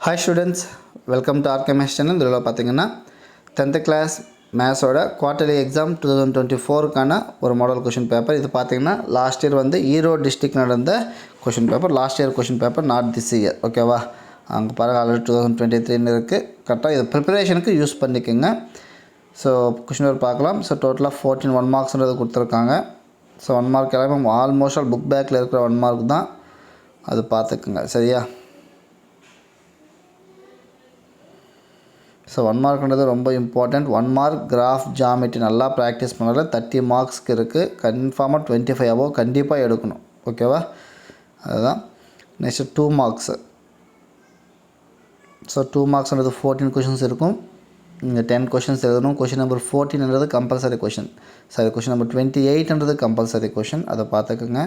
Hi students, welcome to RKMS channel. இதில் பார்த்தீங்கன்னா 10th class மேத்ஸோட quarterly exam 2024க்கான ஒரு model question paper. இது பார்த்தீங்கன்னா லாஸ்ட் இயர் வந்து ஈரோடு டிஸ்ட்ரிக்ட் நடந்த question paper. Last year question paper, not this year. ஓகேவா? அங்கே பாருங்கள், ஆல்ரெடி 2023 இருக்குது. கரெக்டாக இது ப்ரிப்பரேஷனுக்கு யூஸ் பண்ணிக்கோங்க. ஸோ கொஷின் பேப்பர் பார்க்கலாம். ஸோ டோட்டலாக 14 1 மார்க்ஸ்ன்றது கொடுத்துருக்காங்க. ஸோ 1 மார்க் எல்லாமே ஆல்மோஸ்ட் ஆல் புக் பேக்கில் இருக்கிற 1 மார்க் தான். அது பார்த்துக்குங்க, சரியா? ஸோ 1 மார்க்ன்றது ரொம்ப இம்பார்ட்டண்ட். 1 மார்க் கிராஃப் ஜாமெட்ரி நல்லா ப்ராக்டிஸ் பண்ணல 30 மார்க்ஸ்க்கு இருக்குது. கன்ஃபார்மாக 25 அபோவ் கண்டிப்பாக எடுக்கணும். ஓகேவா? அதுதான். Next 2 marks. ஸோ 2 மார்க்ஸ்ன்றது 14 கொஷின்ஸ் இருக்கும். நீங்கள் 10 கொஷின்ஸ் எழுதணும். கொஷின் நம்பர் 14ன்றது compulsory question. Sorry, question number 28ன்றது கம்பல்சரி கொஷின். அதை பார்த்துக்குங்க.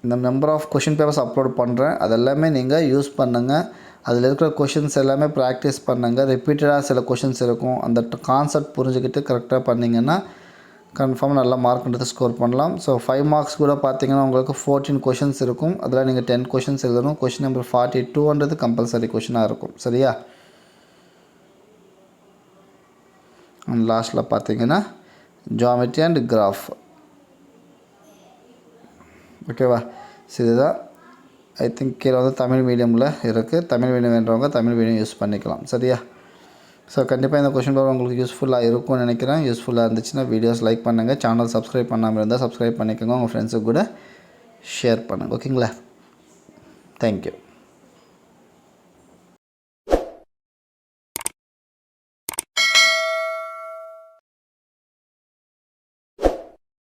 இந்த number of question papers upload பண்ணுறேன். அதெல்லாமே நீங்கள் யூஸ் பண்ணுங்கள். அதில் இருக்கிற கொஷின்ஸ் எல்லாமே ப்ராக்டிஸ் பண்ணுங்கள். ரிப்பீட்டடாக சில கொஷின்ஸ் இருக்கும். அந்த கான்செப்ட் புரிஞ்சுக்கிட்டு கரெக்டாக பண்ணிங்கன்னா கன்ஃபார்மாக நல்லா மார்க்ன்றது ஸ்கோர் பண்ணலாம். ஸோ 5 மார்க்ஸ் கூட பார்த்தீங்கன்னா உங்களுக்கு 14 கொஷின்ஸ் இருக்கும். அதில் நீங்கள் 10 கொஷின்ஸ் எழுதணும். கொஷின் நம்பர் 42ன்றது கம்பல்சரி கொஷினாக இருக்கும், சரியா? அண்ட் லாஸ்ட்டில் பார்த்தீங்கன்னா ஜியாமெட்ரி அண்ட் கிராஃப். ஓகேவா? ஸோ இதுதான். ஐ திங்க் கீழே வந்து தமிழ் மீடியமில் இருக்குது. தமிழ் மீடியம் வேண்டவங்க தமிழ் மீடியம் யூஸ் பண்ணிக்கலாம், சரியா? ஸோ கண்டிப்பாக இந்த கொஷின் பேப்பர் உங்களுக்கு யூஸ்ஃபுல்லாக இருக்கும்னு நினைக்கிறேன். யூஸ்ஃபுல்லாக இருந்துச்சுன்னா வீடியோஸ் லைக் பண்ணுங்கள். சேனல் சப்ஸ்கிரைப் பண்ணாமல் இருந்தால் சப்ஸ்கிரைப் பண்ணிக்கோங்க. உங்கள் ஃப்ரெண்ட்ஸுக்கு கூட ஷேர் பண்ணுங்கள். ஓகேங்களா? தேங்க்யூ.